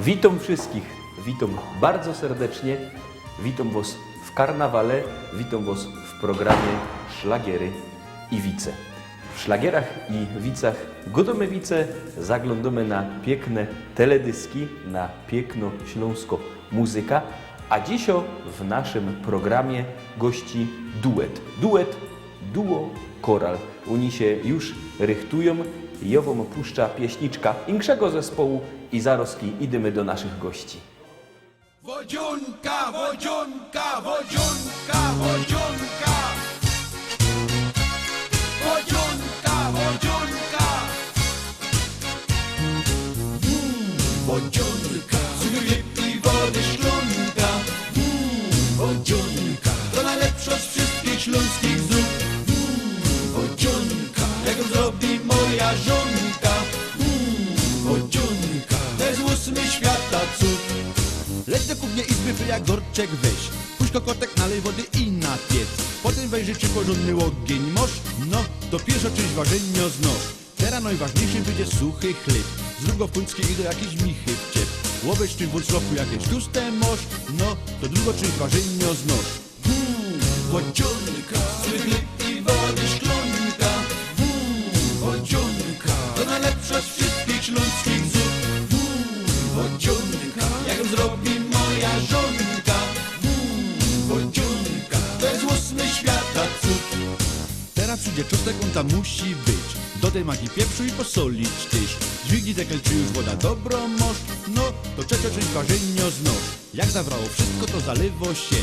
Witam wszystkich, witam bardzo serdecznie, witam Was w karnawale, witam Was w programie Szlagiery i Wice. W szlagierach i wicach godomy wice zaglądamy na piękne teledyski, na piękno śląsko muzyka, a dzisiaj w naszym programie gości duo Koral. Oni się już rychtują, jową puszcza pieśniczka inkszego zespołu i zaroski idziemy do naszych gości. Wodzionka, wodzionka, wodzionka, wodzionka. Wodzionka, wodzionka. Wodzionka, z i wody szklonka. Wodzionka, to najlepsza z wszystkich śląskich zup. Wodzionka, jak ją zrobi moja żonka. Wodzionka, to jest ósmy świata cud. Leć do kuchni izby, wyja gorczek weź. Puść kokotek, nalej wody i na piec. Potem wejrzy, czy porządny ogień mosz. No, to pierwsza część ważenia znosz. Teraz najważniejszy będzie suchy chleb. Zrób go w kuńskiej i do jakiejś michy wciep. Łobeć czy w wąsloku jakieś tłuste mosz. No, to druga część ważenia znosz. Wodzionka, suchy chleb i wody szklonka. Wodzionka, to najlepsza z wszystkich śląskich zup. Wodzionka, jak ją zrobi moja żonka. Wodzionka, to jest ósmy świata cud. Teraz przyjdzie czosnek, on tam musi być. Dodaj magii pieprzu i posolić tyś. Dźwignij dekel, czy już woda dobro mosz. No, to trzecia część ważenia znosz. Jak zawrało wszystko, to zalewo się.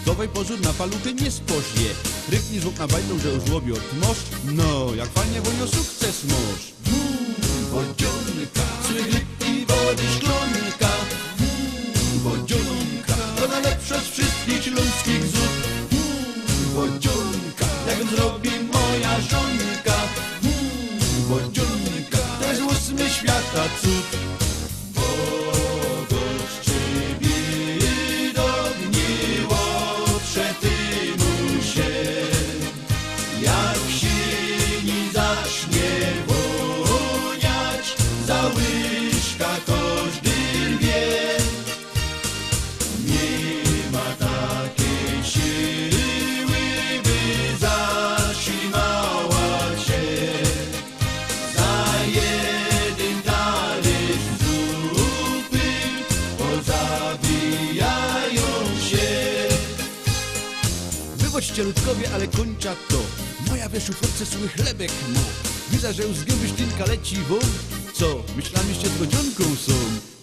Dawaj pozór na paluchy, nie spoźnie. Ryknij zwłok na bajdą, że już łobiot mosz. No, jak fajnie wonio sukces mosz. Wodzionka, chleb i wody szklonka. Wodzionka, to najlepsza z wszystkich śląskich zup. Wodzionka, jak ją zrobi moja żonka. Wodzionka, to jest ósmy świata cud. Bogoszczy widok nie łotrze tymu się. Jak w sieni zacznie woniać, za łyżka każdy wie. Nie ma takiej siły, by zatrzymała się. Za jeden talerz zupy pozabijają się. Wychodźcie ludkowie, ale kończa to. Moja we szufladce suchy chlebek ma. Widzę, że już z gęby sztynka leci wam. Co? Myślamiście z godzionką są.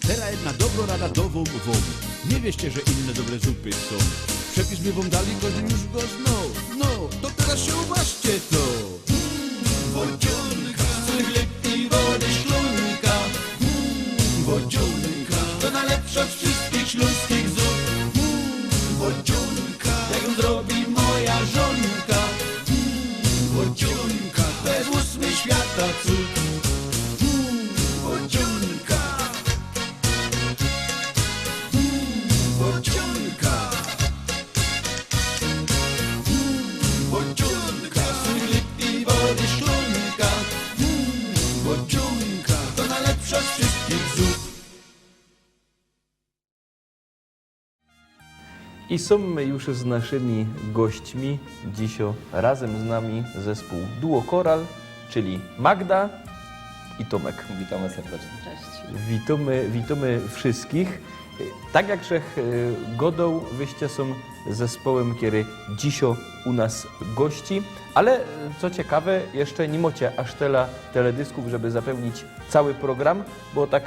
Teraz jedna dobro rada do wam. Nie wieście, że inne dobre zupy są. Przepis my wam dali, każdy już go znał. No, to teraz się uważcie to. Wodzionka, chleb i wody szklonka. Wodzionka, to najlepsza z wszystkich śląskich zup. Wodzionka, jak ją zrobi moja żonka. Wodzionka, to jest ósmy świata cud. Wodzionka. Wodzionka. Wodzionka, chleb i wody szklonka. Wodzionka, to najlepsza z wszystkich zup. I są my już z naszymi gośćmi. Dzisiaj razem z nami zespół Duo Koral, czyli Magda i Tomek. Witamy serdecznie. Cześć. Witamy wszystkich. Tak jak wszech godą, wyście są zespołem, który dzisiaj u nas gości, ale co ciekawe, jeszcze nie macie aż tyle teledysków, żeby zapełnić cały program, bo tak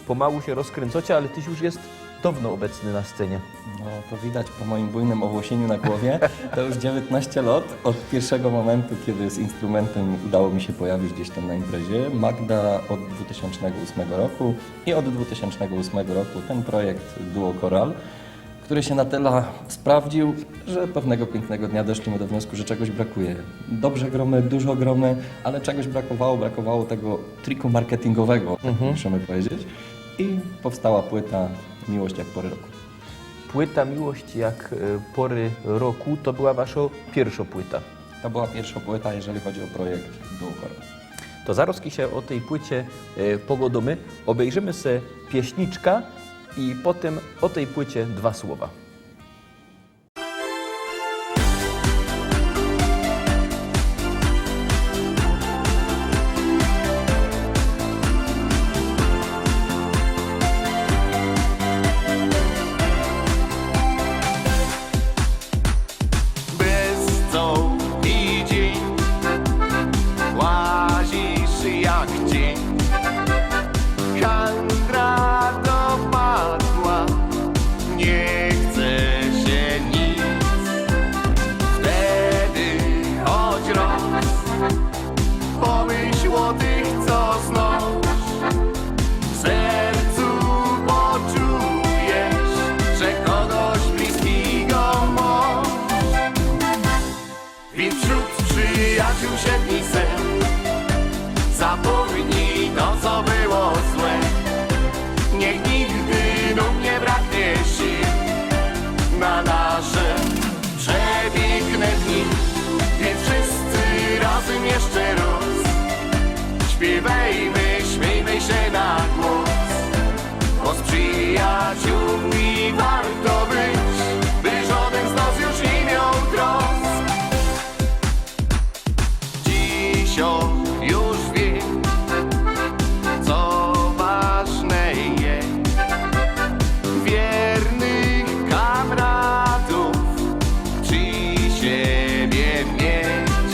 pomału się rozkręcacie, ale tyś już jest dawno obecny na scenie. No to widać po moim bujnym owłosieniu na głowie. To już 19 lat od pierwszego momentu, kiedy z instrumentem udało mi się pojawić gdzieś tam na imprezie. Magda od 2008 roku i od 2008 roku ten projekt Duo Koral, który się na tyle sprawdził, że pewnego pięknego dnia doszliśmy do wniosku, że czegoś brakuje. Dobrze gromy, dużo gromy, ale czegoś brakowało tego triku marketingowego, tak musimy powiedzieć. I powstała płyta Miłość jak pory roku. Płyta Miłość jak pory roku to była wasza pierwsza płyta. To była pierwsza płyta, jeżeli chodzi o projekt Duo Koral. to zaraz się o tej płycie pogodomy, obejrzymy se pieśniczka i potem o tej płycie 2 słowa. Bez co i dzień łazisz jak dzień. Handra dopadła, nie chce się nic. Wtedy choć raz pomyśl o tych, co znasz. W sercu poczujesz, że kogoś bliskiego masz. Więc wśród przyjaciół siedmi sen zapomnij to, co było złe. Niech nigdy nam nie braknie sił na nasze przepiękne dni. Więc wszyscy razem jeszcze raz śpiewajmy, śmiejmy się na głos. Bo z przyjaciółmi warto być, by żaden z nas już nie miał trosk. Dziś już wiem, co ważne jest. Wiernych kamratów przy siebie mieć.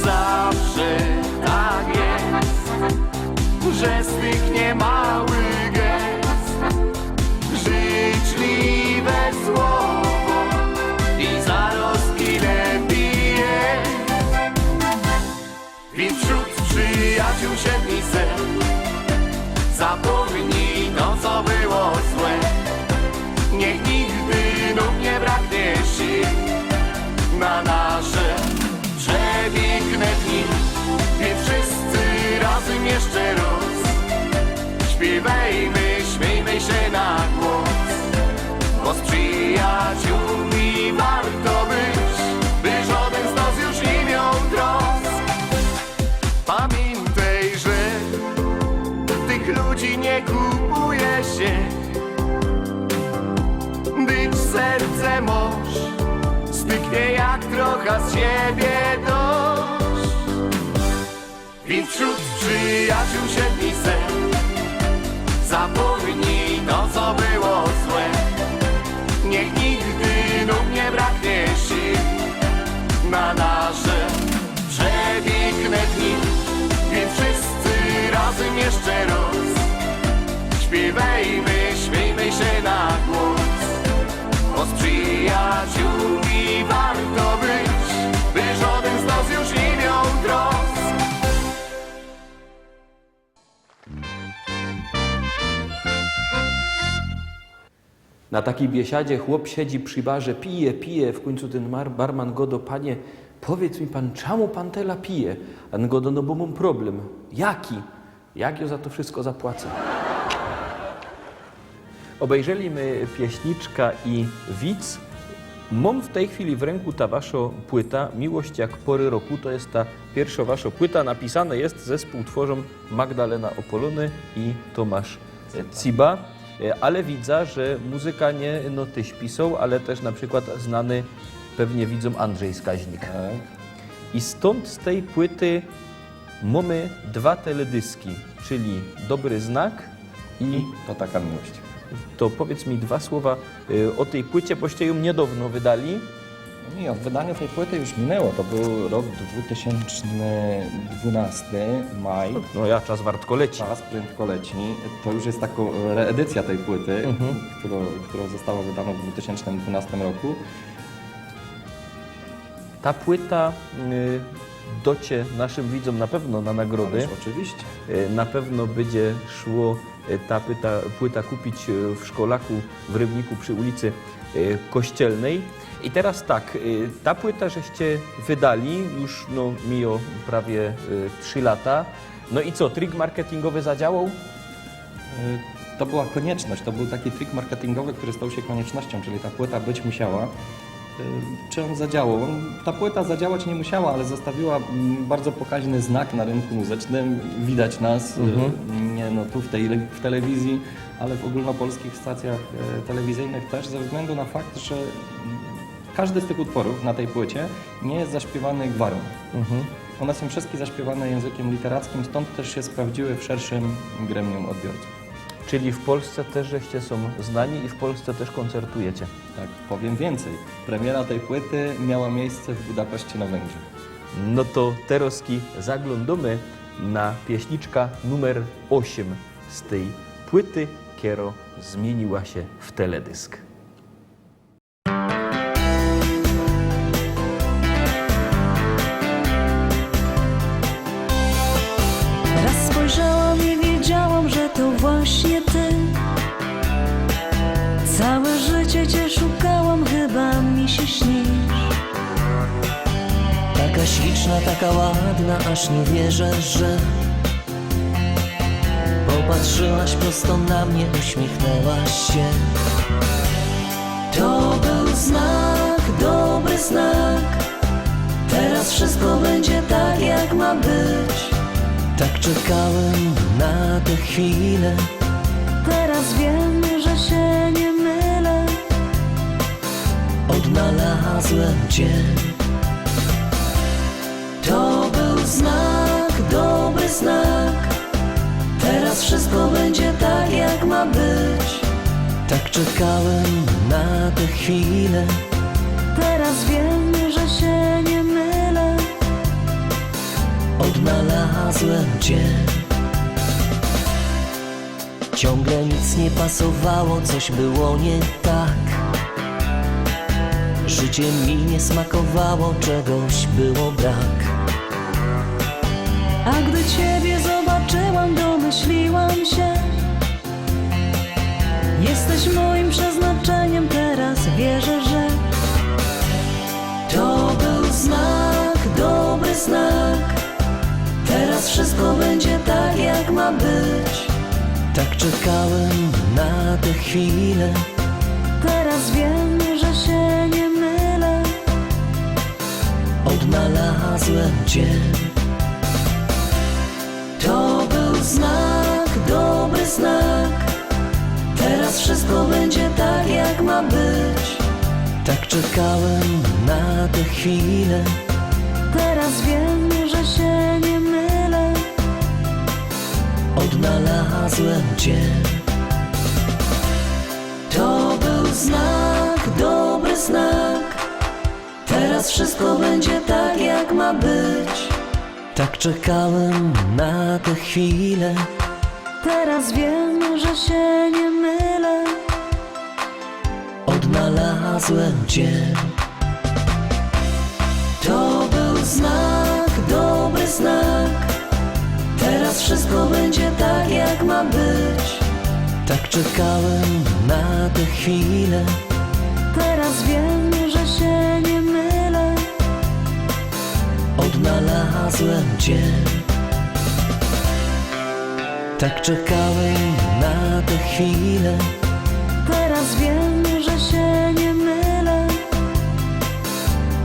Zawsze tak jest, że z tych niemałych gest życzliwe słowo i zaroski lepiej jest. Więc wśród przyjaciół siedmi sen zapomnij to, co było złe. Niech nigdy nam nie braknie sił na nasze przepiękne dni. Więc wszyscy razem jeszcze raz śpiewajmy, śmiejmy się na głos. Bo z przyjaciółmi warto być, by żaden z nas już nie miał trosk. Pamiętaj, że tych ludzi nie kupuje się, gdyż serce masz styknie jak trochę z siebie dość. Więc wśród przyjaciół siedmi sen zapomnij to, co było złe. Niech nigdy nam nie braknie sił na nasze przepiękne dni. Więc wszyscy razem jeszcze raz śpiewajmy, śmiejmy się na głos. Bo z przyjaciółmi warto być, by żaden z nas już nie miał trosk. Na takiej biesiadzie chłop siedzi przy barze, pije, w końcu ten barman go do panie, powiedz mi pan, czemu pan tela pije? A on go do, no bo mam problem. Jaki? Jak ja za to wszystko zapłacę? Obejrzeliśmy pieśniczka i widz. Mam w tej chwili w ręku ta wasza płyta, Miłość jak pory roku. To jest ta pierwsza wasza płyta. Napisane jest, zespół tworzą Magdalena Opolony i Tomasz Ciba. Ale widzę, że muzyka nie no tyś pisał, ale też na przykład znany pewnie widzom Andrzej Skaźnik. Tak. I stąd z tej płyty mamy 2 teledyski, czyli Dobry Znak i To taka miłość. to powiedz mi 2 słowa o tej płycie, boście ją niedawno wydali. No i od wydania tej płyty już minęło. To był rok 2012, maj. No ja, czas wartko leci. Czas prędko leci. To już jest taka reedycja tej płyty, która została wydana w 2012 roku. Ta płyta docie naszym widzom na pewno na nagrody. Ależ oczywiście. Na pewno będzie szło ta płyta kupić w Szkolaku w Rybniku przy ulicy Kościelnej. I teraz tak, ta płyta żeście wydali, już no, miło prawie 3 lata. No i co, trik marketingowy zadziałał? To była konieczność, to był taki trik marketingowy, który stał się koniecznością, czyli ta płyta być musiała. czy on zadziałał. Ta płyta zadziałać nie musiała, ale zostawiła bardzo pokaźny znak na rynku muzycznym. Widać nas, nie no tu w telewizji, ale w ogólnopolskich stacjach telewizyjnych też, ze względu na fakt, że każdy z tych utworów na tej płycie nie jest zaśpiewany gwarą. One są wszystkie zaśpiewane językiem literackim, stąd też się sprawdziły w szerszym gremium odbiorców. Czyli w Polsce też żeście są znani i w Polsce też koncertujecie. Tak, powiem więcej. Premiera tej płyty miała miejsce w Budapeszcie na Węgrzech. No to teraz zaglądamy na pieśniczka numer 8 z tej płyty, kiero zmieniła się w teledysk. Raz spojrzałam i wiedziałam, że to właśnie ty. Całe życie cię szukałam, chyba mi się śnisz. Taka śliczna, taka ładna, aż nie wierzę, że popatrzyłaś prosto na mnie, uśmiechnęłaś się. To był znak, dobry znak. Teraz wszystko będzie tak, jak ma być. Tak czekałem na tę chwilę. Teraz wiem, że się nie mylę. Odnalazłem cię. To był znak, dobry znak. Teraz wszystko będzie tak, jak ma być. Tak czekałem na tę chwilę. Teraz wiem, że się nie mylę. Odnalazłem cię. Ciągle nic nie pasowało, coś było nie tak. Życie mi nie smakowało, czegoś było brak. A gdy ciebie zobaczyłam, domyśliłam się. Jesteś moim przeznaczeniem, teraz wierzę, że to był znak, dobry znak. Teraz wszystko będzie tak, jak ma być. Tak czekałem na tę chwilę. Teraz wiem, że się nie mylę. Odnalazłem cię. To był znak, dobry znak. Teraz wszystko będzie tak, jak ma być. Tak czekałem na tę chwilę. Teraz wiem, że się nie mylę. Odnalazłem cię. To był znak, dobry znak. Teraz wszystko będzie tak, jak ma być. Tak czekałem na tę chwilę. Teraz wiem, że się nie mylę. Odnalazłem cię. To był znak, dobry znak. Teraz wszystko będzie tak, jak ma być. Tak czekałem na tę chwilę. Teraz wiem, że się nie mylę. Odnalazłem cię. Tak czekałem na tę chwilę. Teraz wiem, że się nie mylę.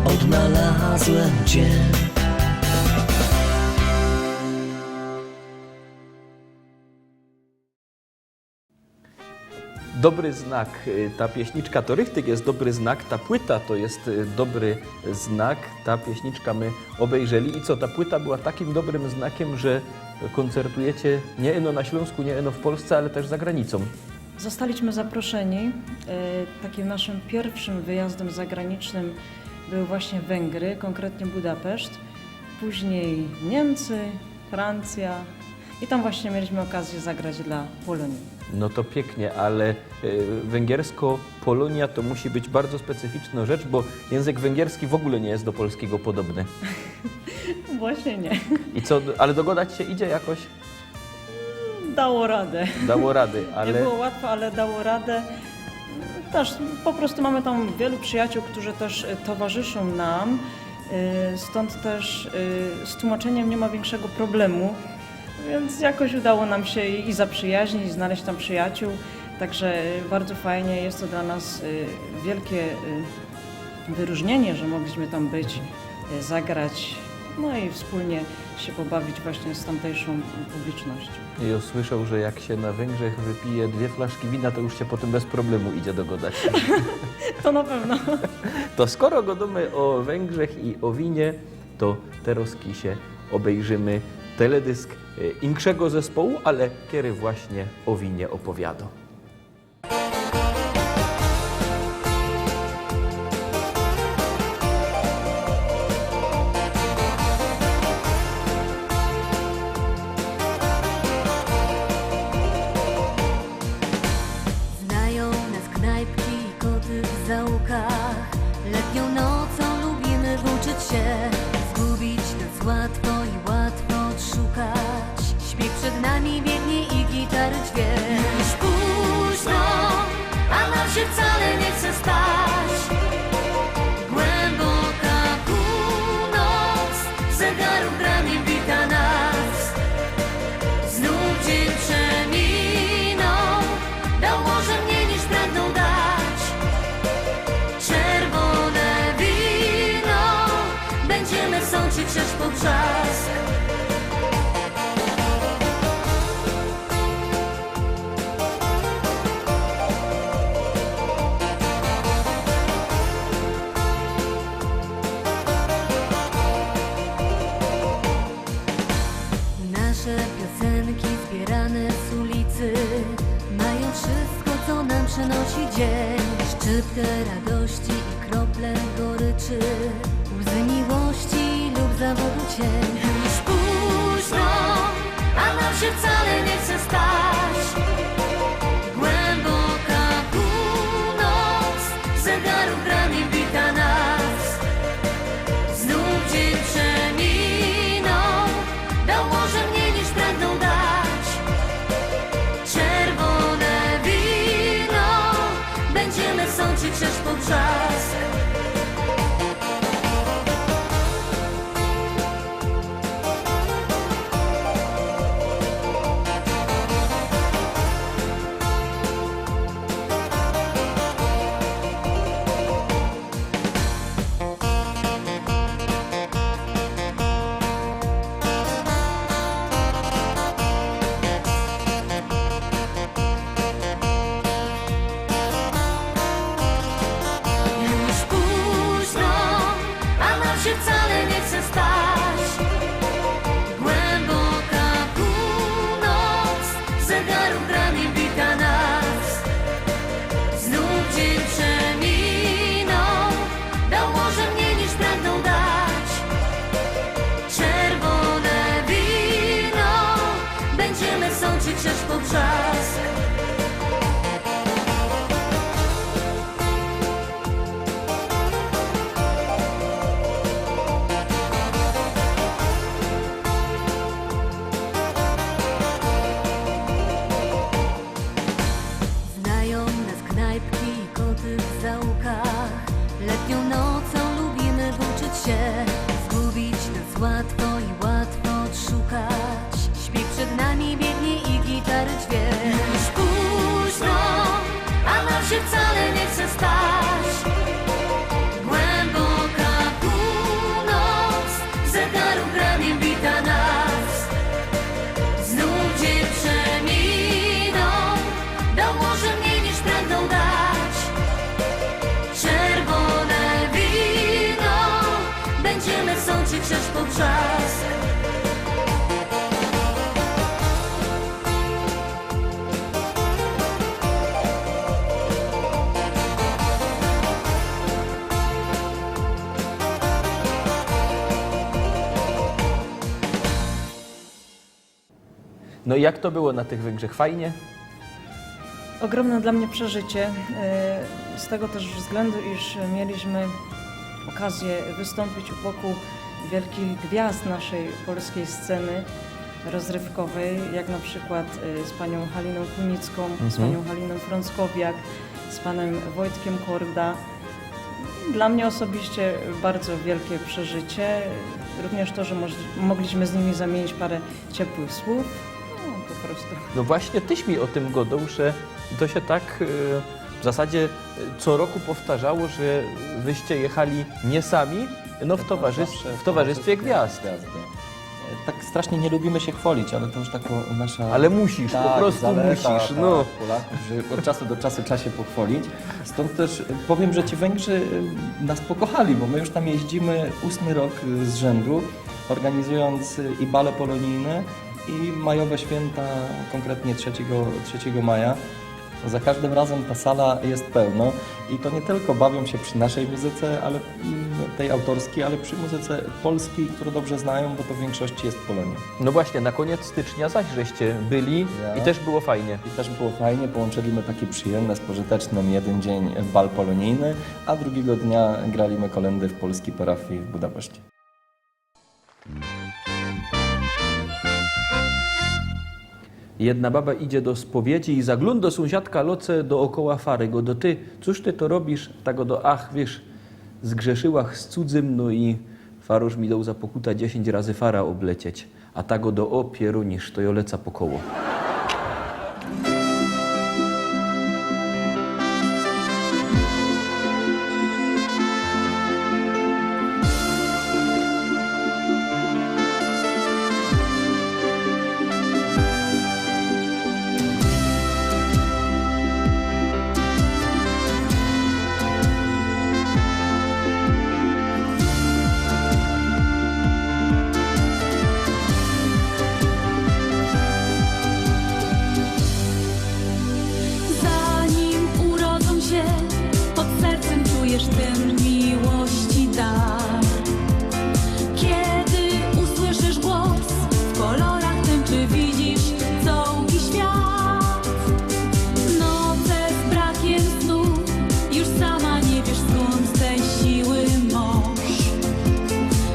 Odnalazłem cię. Dobry znak. Ta pieśniczka to Rychtyk jest dobry znak, ta płyta to jest dobry znak. Ta pieśniczka my obejrzeli i co, ta płyta była takim dobrym znakiem, że koncertujecie nie eno na Śląsku, nie eno w Polsce, ale też za granicą. Zostaliśmy zaproszeni. Takim naszym pierwszym wyjazdem zagranicznym były właśnie Węgry, konkretnie Budapeszt, później Niemcy, Francja i tam właśnie mieliśmy okazję zagrać dla Polonii. No to pięknie, ale węgiersko-Polonia to musi być bardzo specyficzna rzecz, bo język węgierski w ogóle nie jest do polskiego podobny. Właśnie nie. I co, ale dogadać się idzie jakoś? Dało radę. Dało rady, Nie ale... było łatwo, ale dało radę. Też po prostu mamy tam wielu przyjaciół, którzy też towarzyszą nam, stąd też z tłumaczeniem nie ma większego problemu, więc jakoś udało nam się i zaprzyjaźnić, znaleźć tam przyjaciół, także bardzo fajnie, jest to dla nas wielkie wyróżnienie, że mogliśmy tam być, zagrać, no i wspólnie się pobawić właśnie z tamtejszą publicznością. I usłyszał, że jak się na Węgrzech wypije 2 flaszki wina, to już się potem bez problemu idzie dogadać. To na pewno. To skoro gadamy o Węgrzech i o winie, to teraz się obejrzymy teledysk inkszego zespołu, ale kiedy właśnie o winie opowiada. Znają nas knajpki i koty w zaułkach. Letnią nocą lubimy włóczyć się. Zgubić nas łatwo i łatwo odszukać. Śpieg przed nami biegnie i gitary dźwięk. Już późno, a nam się wcale nie chce spać. Głęboka północ, zegarów grami wita nas. Znów dzień przeminął, dał może mniej niż pragnął dać. Czerwone wino, będziemy sączyć aż po brzask. Nasze piosenki zbierane z ulicy mają wszystko, co nam przynosi dzień. Szczyptę radości i krople goryczy, łzy miłości lub zawodu cień. Już późno, a nam się wcale nie chce stać. Głęboka północ, zegarów grami wita nas. Znów dzień przeminął, dał może mniej niż pragnął dać. Czerwone wino, będziemy sączyć aż po brzask. Już późno, a nam się wcale nie chce stać. Głęboka północ, zegarów grami wita nas. Znów dzień przeminął, dał może mniej niż pragnął dać. Czerwone wino, będziemy sączyć aż po brzask. Znają nas knajpki i koty w zaułkach. Letnią nocą lubimy włóczyć się. Zgubić nas łatwo i łatwo odszukać. Śpieg przed nami biegnie i gitary dźwięk. Już późno, a nam się wcale nie chce stać. Głęboka północ, zegarów grami wita nas. Znów dzień przeminął, dał może mniej niż pragnął dać. Czerwone wino, będziemy sączyć aż po brzask. No i jak to było na tych Węgrzech? Fajnie? Ogromne dla mnie przeżycie, z tego też względu, iż mieliśmy okazję wystąpić u boku wielkich gwiazd naszej polskiej sceny rozrywkowej, jak na przykład z panią Haliną Kunicką, z panią Haliną Frąckowiak, z panem Wojtkiem Korda. Dla mnie osobiście bardzo wielkie przeżycie, również to, że mogliśmy z nimi zamienić parę ciepłych słów. No, po prostu. No właśnie, tyś mi o tym godał, że to się tak w zasadzie co roku powtarzało, że wyście jechali nie sami, no w towarzystwie gwiazd. Tak strasznie nie lubimy się chwalić, ale to już taka nasza... Ale musisz, po prostu zaleta, musisz, no. Polaków, że od czasu do czasu trzeba się pochwalić. Stąd też powiem, że ci Węgrzy nas pokochali, bo my już tam jeździmy 8. rok z rzędu, organizując i bale polonijne, i majowe święta, konkretnie 3 maja. Za każdym razem ta sala jest pełna i to nie tylko bawią się przy naszej muzyce, ale tej autorskiej, ale przy muzyce polskiej, którą dobrze znają, bo to w większości jest Polonia. No właśnie, na koniec stycznia zaś żeście byli i też było fajnie. I też było fajnie, połączyliśmy takie przyjemne z pożytecznym jeden dzień bal polonijny, a drugiego dnia graliśmy kolędy w polskiej parafii w Budapeszcie. Jedna baba idzie do spowiedzi i zagląda sąsiadka loce dookoła fary. Go do ty, cóż ty to robisz? Tak go do, ach, wiesz, zgrzeszyłach z cudzym, no i faroż mi dał za pokuta 10 razy fara oblecieć. A tak go do, o pierunisz, to joleca po koło. Zanim urodzą się, pod sercem czujesz ten miłości dar. Kiedy usłyszysz głos, w kolorach tęczy widzisz całki świat. Noce z brakiem snu, już sama nie wiesz skąd tej siły moż.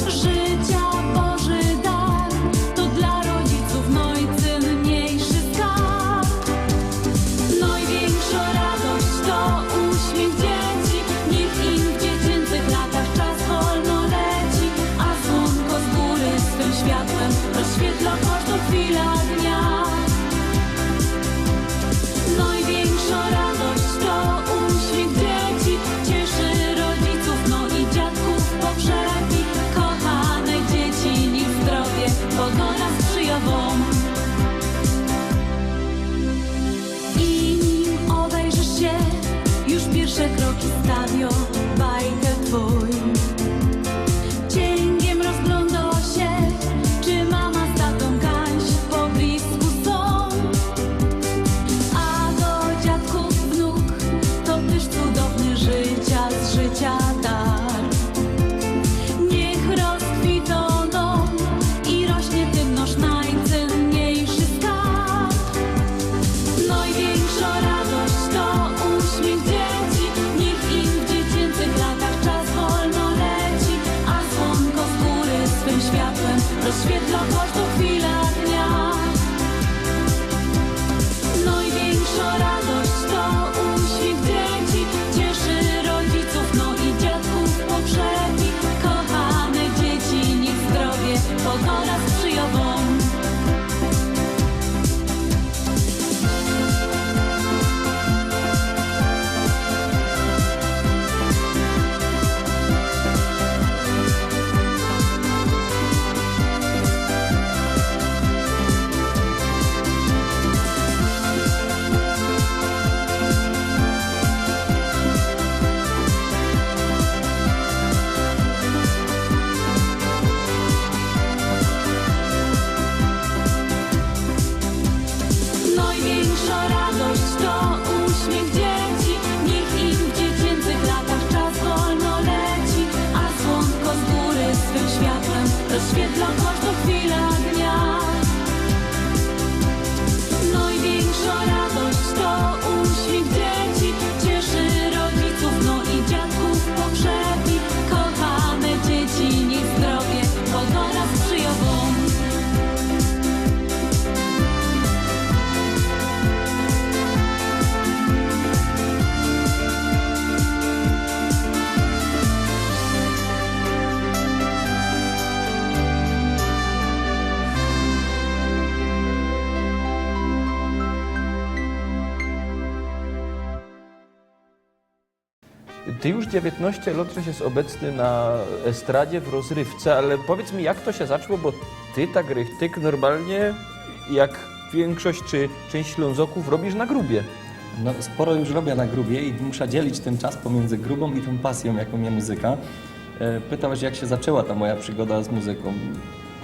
Życia Boży dar, to dla rodziców najcenniejszy skarb. Największa radość to uśmiech dzieci, niech im w dziecięcych latach czas wolno leci, a słonko z góry swym światłem rozświetla każdą chwilę dnia. Największa radość to uśmiech dzieci, cieszy rodziców, no i dziadków pogrzeby. Kochane dzieci, niech zdrowie pogoda sprzyja wam. I nim obejrzysz się, już pierwsze kroki stawio bajkę twój. Cięgiem rozgląda się, czy mama z tatą gaś po blisku są. A do dziadków wnuk, to też cudowny życia z życia dar. Niech rozkwitą dom i rośnie tym nasz najcenniejszy skarb. Największa radość to uśmiech dzieci, niech im w dziecięcych latach czas wolno leci, a słonko z góry swym światłem rozświetla każdą chwilę dnia. Największa radość to uśmiech dzieci, cieszy rodziców, no i dziadków pogrzeby. Kochane dzieci, niech zdrowie pogoda sprzyja wam. Ty już 19 lat żeś jest obecny na estradzie w rozrywce, ale powiedz mi, jak to się zaczęło, bo ty tak rychtyk normalnie, jak większość czy część Ślązoków, robisz na grubie. No, sporo już robię na grubie i muszę dzielić ten czas pomiędzy grubą i tą pasją, jaką mnie muzyka. Pytałeś, jak się zaczęła ta moja przygoda z muzyką.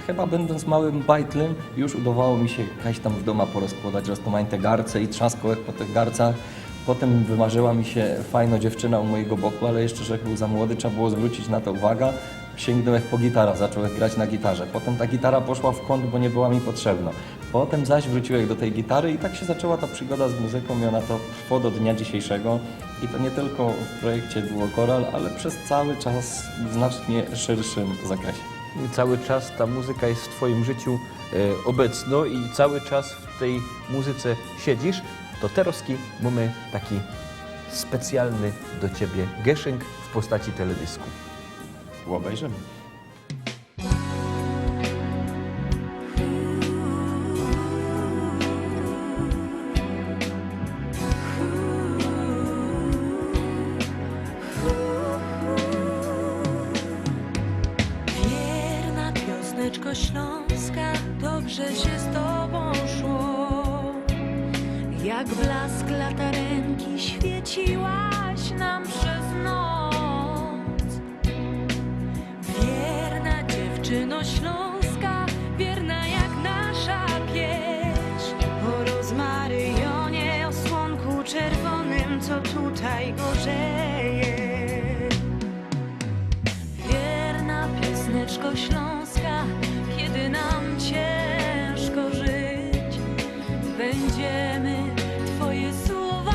Chyba będąc małym bajtlem, już udawało mi się jakaś tam w domu porozkładać, roztomań te garce i trzaskałek po tych garcach. Potem wymarzyła mi się fajna dziewczyna u mojego boku, ale jeszcze, że był za młody, trzeba było zwrócić na to uwagę. Sięgnąłem po gitarę, zacząłem grać na gitarze. Potem ta gitara poszła w kąt, bo nie była mi potrzebna. Potem zaś wróciłem do tej gitary i tak się zaczęła ta przygoda z muzyką i ona to trwa do dnia dzisiejszego. I to nie tylko w projekcie Duo Koral, ale przez cały czas w znacznie szerszym zakresie. I cały czas ta muzyka jest w twoim życiu obecna i cały czas w tej muzyce siedzisz. To teraz mamy taki specjalny do ciebie geszynk w postaci teledysku. Obejrzymy. Wierna piosneczko śląska, dobrze się z tobą szło. Jak blask latarenki świeciłaś nam przez noc. Wierna dziewczyno śląska, wierna jak nasza pieśń. O rozmaryjonie, o słonku czerwonym, co tutaj gorzeje. Wierna piosneczko śląska, kiedy nam ciężko żyć, będziemy Twoje słowa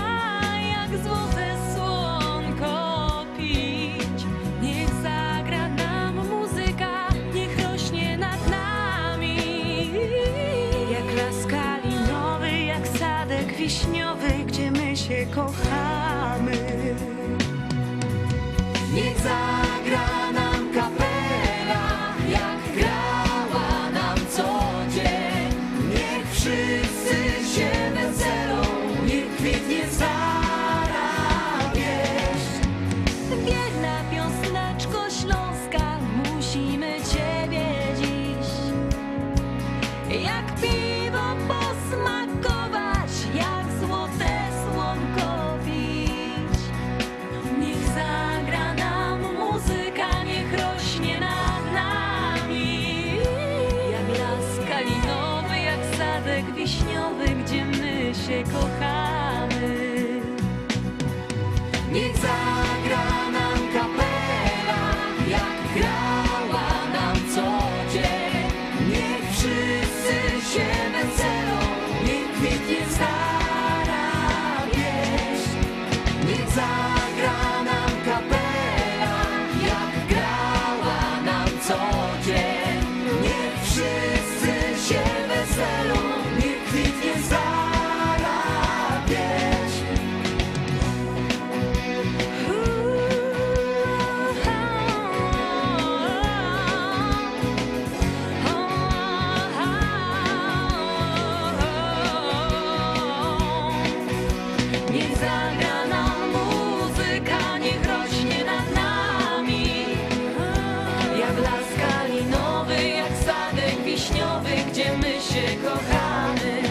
jak złote słonko pić. Niech zagra nam muzyka, niech rośnie nad nami. Jak las kalinowy, jak sadek wiśniowy, gdzie my się kochamy. Niech zagra nam kapela, jak grała nam co dzień. Niech wszyscy się weselą, niech kwitnie stara wieść. Wierna piosneczko śląska, musimy Ciebie dziś jak piwo posmakować, jak złote słonko pić. Niech zagra nam muzyka, niech rośnie nad nami. Jak las kalinowy, jak sadek wiśniowy, gdzie my się kochamy. Niech zagra nam kapela, jak grała nam co dzień. Niech wszyscy się weselą, niech kwitnie stara wieś. Niech zagra nam kapela, jak grała nam co dzień. Niech wszyscy się weselą, niech kwitnie stara wieś. Niech zagra nam muzyka, niech rośnie nad nami. Jak las kalinowy, jak sadek wiśniowy, gdzie my się kochamy.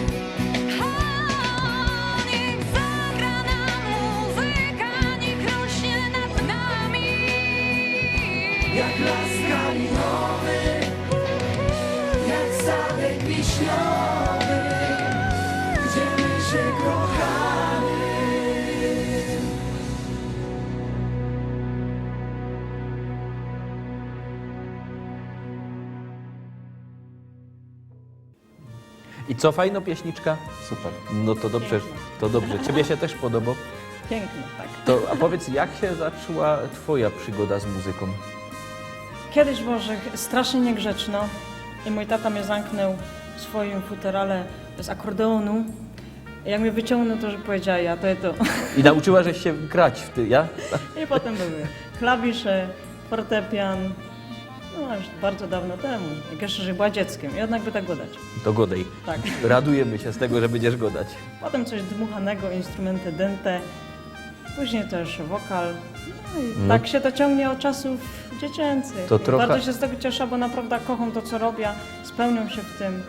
Niech zagra nam muzyka, niech rośnie nad nami. Jak las kalinowy, jak sadek wiśniowy, gdzie my się kochamy. I co, fajno pieśniczka? Super. No to dobrze, to dobrze. Ciebie się też podoba. Piękne, tak. To, a powiedz, jak się zaczęła twoja przygoda z muzyką? Kiedyś było, że strasznie niegrzeczno i mój tata mnie zamknął w swoim futerale z akordeonu. I jak mnie wyciągnął, to że powiedziała ja, to. I nauczyła, żeś się grać w ty, ja? I potem były klawisze, fortepian. No już bardzo dawno temu, jak jeszcze że była dzieckiem. I jednak by tak godać. To godej. Tak. Radujemy się z tego, że będziesz godać. Potem coś dmuchanego, instrumenty dęte. Później też wokal. No i tak się to ciągnie od czasów dziecięcych. To I trochę- Bardzo się z tego cieszę, bo naprawdę kocham to, co robię. Spełniam się w tym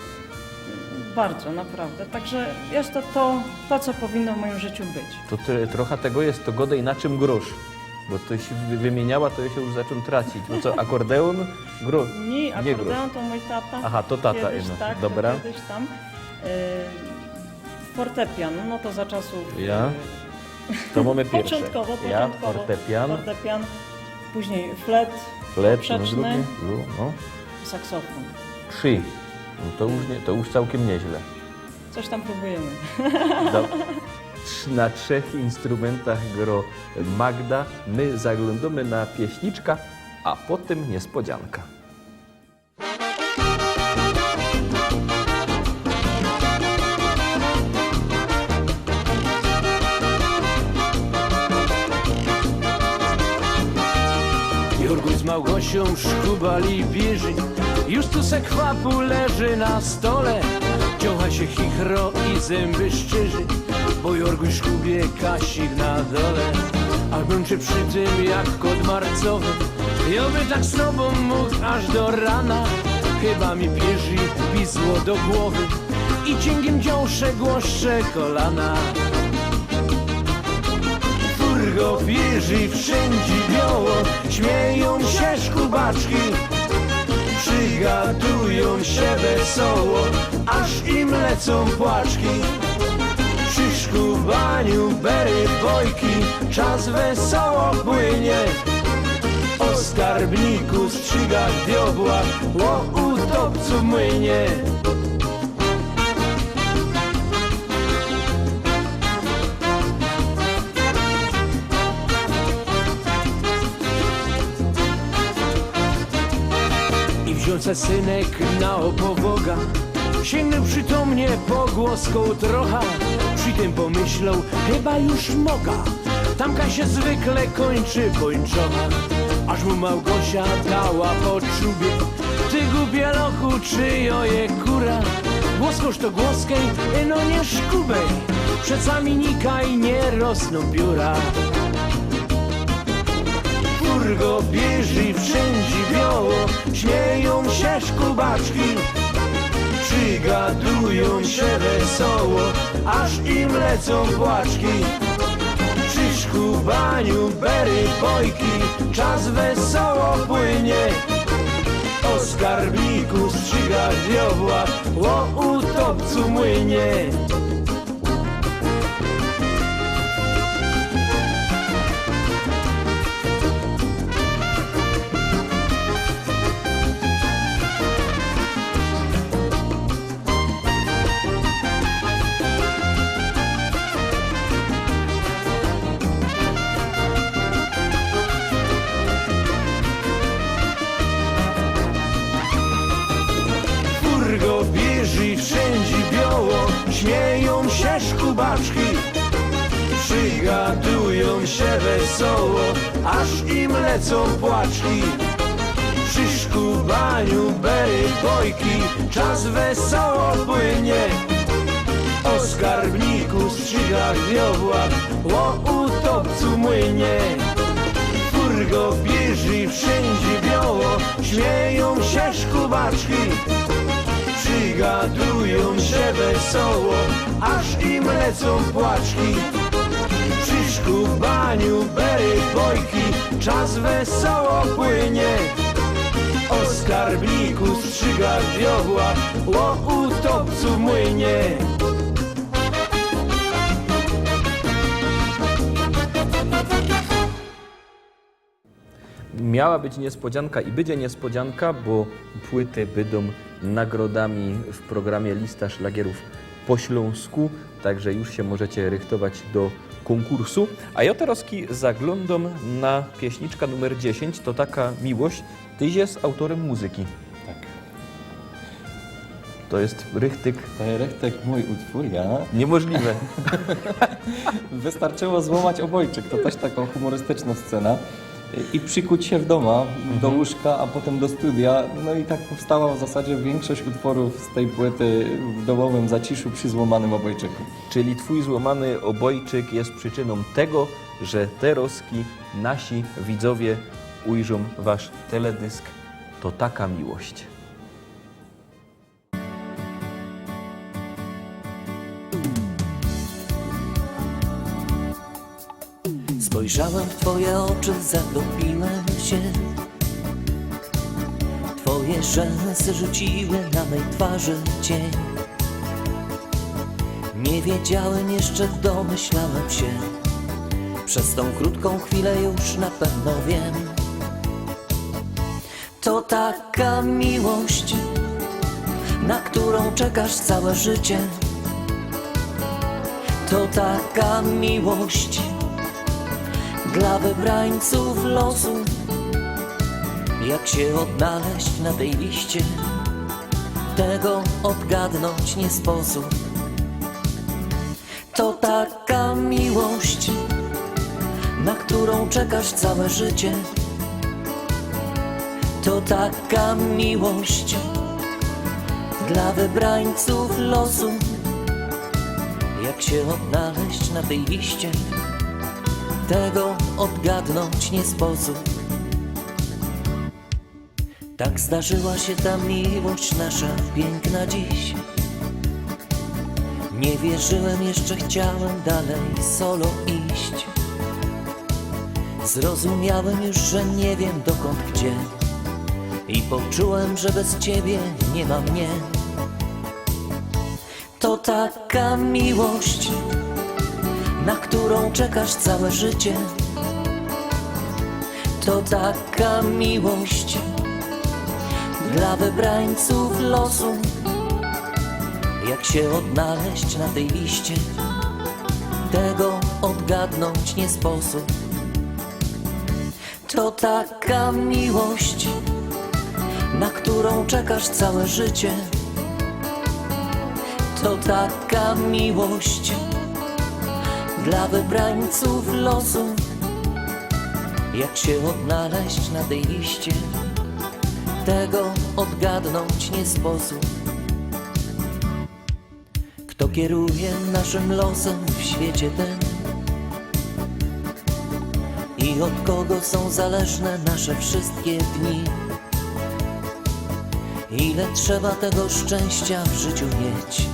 bardzo, naprawdę. Także jest to, co powinno w moim życiu być. To trochę tego jest, to godej na czym grosz. Bo to się wymieniała, to ja się już zaczął tracić. No co, akordeon, grosz? Nie, grosz. akordeon to mój tata. Aha, to tata, Kiedyś, no. tak, Dobra. To kiedyś tam. Fortepian, no to za czasów... Ja? To mamy pierwsze. Początkowo. Ja, fortepian, Fortepian, później flet, flet, no poprzeczny, drugi, no. saksofon. 3. No to już całkiem nieźle. Coś tam próbujemy. Na 3 instrumentach gro Magda. My zaglądamy na pieśniczka, a potem niespodzianka. Jurguś z Małgosią szkubali bieży, już tu se kwapu leży na stole. Dziocha się chichro i zęby szczerzy, bo Jurguś szkubie Kasik na dole. A męczy przy tym jak kot marcowy, ja by tak z tobą mógł aż do rana. Chyba mi pierzi pisło do głowy i cięgiem dziąsze głoszcze kolana. Furgo wieży wszędzie biało, śmieją się szkubaczki, przygadują się wesoło, aż im lecą płaczki. Przy szkubaniu bery bojki, czas wesoło płynie. O skarbniku strzygach diobła, o utopcu młynie. I wziął se synek na opowoga, sięgnął przytomnie po głoską trocha. Przy tym pomyślał, chyba już moga, tamka się zwykle kończy pończocha. Aż mu Małgosia dała po czubie, ty głupie lochu, czyjoje kura. Głoskoż to głoskej, no nie szkubej, przeca mi nikaj nie rosną pióra. Furgo bieży wszędzie biało, śmieją się szkubaczki, przygadują się wesoło, aż im lecą płaczki. Przy szkubaniu bery bojki, czas wesoło płynie. O skarbniku strzygach diobła, o utopcu młynie. Furgo bieży wszędzie biało, śmieją się szkubaczki, przygadują się wesoło, aż im lecą płaczki. Przy szkubaniu bery bojki, czas wesoło płynie. O skarbniku strzygach diobła, o utopcu młynie. Furgo bieży wszędzie biało, śmieją się szkubaczki, przygadują się wesoło, aż im lecą płaczki. Przy szkubaniu bery bojki, czas wesoło płynie. O skarbniku strzygach diobła, o utopcu młynie. Miała być niespodzianka i będzie niespodzianka, bo płyty będą nagrodami w programie Lista Szlagierów po Śląsku, także już się możecie rychtować do konkursu. A ja teraz zaglądam na pieśniczka numer 10, to taka miłość. Tyś jest autorem muzyki. Tak. To jest rychtyk To jest rechtek mój utwór, ja. niemożliwe. Wystarczyło złamać obojczyk, to też taką humorystyczną scena. I przykuć się w doma, do łóżka, a potem do studia. No i tak powstała w zasadzie większość utworów z tej płyty w domowym zaciszu przy złamanym obojczyku. Czyli twój złamany obojczyk jest przyczyną tego, że te roski nasi widzowie ujrzą wasz teledysk To taka miłość. Spojrzałem w twoje oczy, zatopiłem się. Twoje rzęsy rzuciły na mej twarzy cień. Nie wiedziałem jeszcze, domyślałem się. Przez tą krótką chwilę już na pewno wiem. To taka miłość, na którą czekasz całe życie. To taka miłość dla wybrańców losu. Jak się odnaleźć na tej liście, tego odgadnąć nie sposób. To taka miłość, na którą czekasz całe życie. To taka miłość dla wybrańców losu. Jak się odnaleźć na tej liście, tego odgadnąć nie sposób. Tak zdarzyła się ta miłość nasza piękna dziś. Nie wierzyłem, jeszcze chciałem dalej solo iść. Zrozumiałem już, że nie wiem dokąd gdzie. I poczułem, że bez ciebie nie ma mnie. To taka miłość, na którą czekasz całe życie. To taka miłość dla wybrańców losu. Jak się odnaleźć na tej liście, tego odgadnąć nie sposób. To taka miłość, na którą czekasz całe życie. To taka miłość dla wybrańców losu. Jak się odnaleźć na tej liście, tego odgadnąć nie sposób. Kto kieruje naszym losem w świecie ten? I od kogo są zależne nasze wszystkie dni? Ile trzeba tego szczęścia w życiu mieć,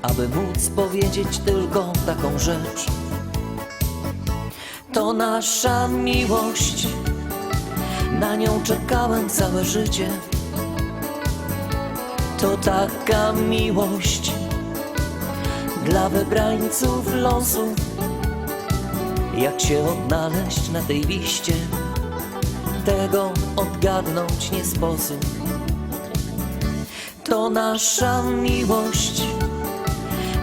aby móc powiedzieć tylko taką rzecz? To nasza miłość, na nią czekałem całe życie. To taka miłość dla wybrańców losu. Jak się odnaleźć na tej liście, tego odgadnąć nie sposób. To nasza miłość,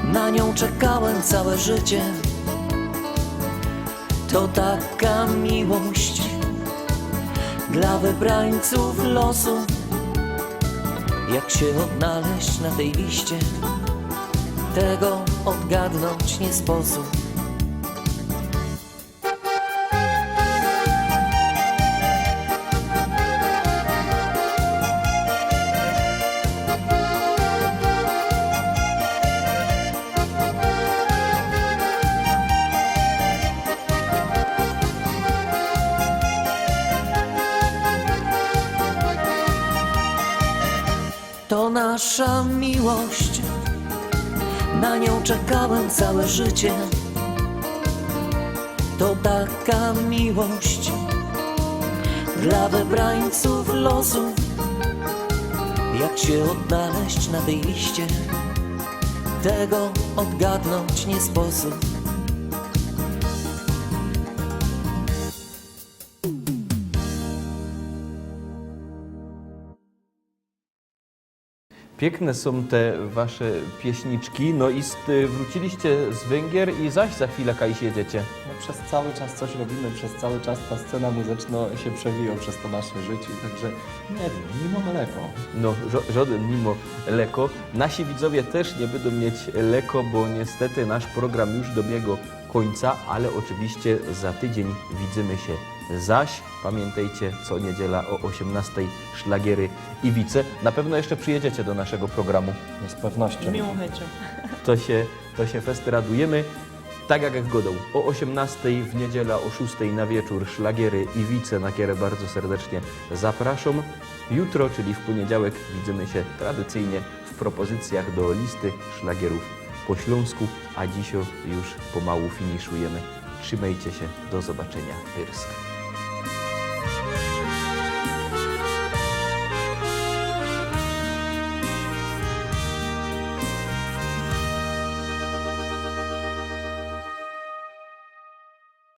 na nią czekałem całe życie. To taka miłość dla wybrańców losu. Jak się odnaleźć na tej liście, tego odgadnąć nie sposób. To nasza miłość, na nią czekałem całe życie. To taka miłość dla wybrańców losu. Jak się odnaleźć na tej liście, tego odgadnąć nie sposób. Piękne są te wasze pieśniczki, no i wróciliście z Węgier i zaś za chwilę kaj jedziecie. No, przez cały czas coś robimy, przez cały czas ta scena muzyczna się przewija przez to nasze życie, także nie wiem, mimo mleko. No, żaden mimo leko. Nasi widzowie też nie będą mieć leko, bo niestety nasz program już dobiegł końca, ale oczywiście za tydzień widzimy się zaś. Pamiętajcie, co niedziela o 18:00 Szlagiery i Wice. Na pewno jeszcze przyjedziecie do naszego programu. No, z pewnością. Z miłą chęcią. To się festy radujemy. Tak jak godą, o 18 w niedzielę, o 6 na wieczór szlagiery i wice, na które bardzo serdecznie zapraszam. Jutro, czyli w poniedziałek, widzimy się tradycyjnie w propozycjach do listy szlagierów po śląsku, a dzisiaj już pomału finiszujemy. Trzymajcie się, do zobaczenia. Pyrsk.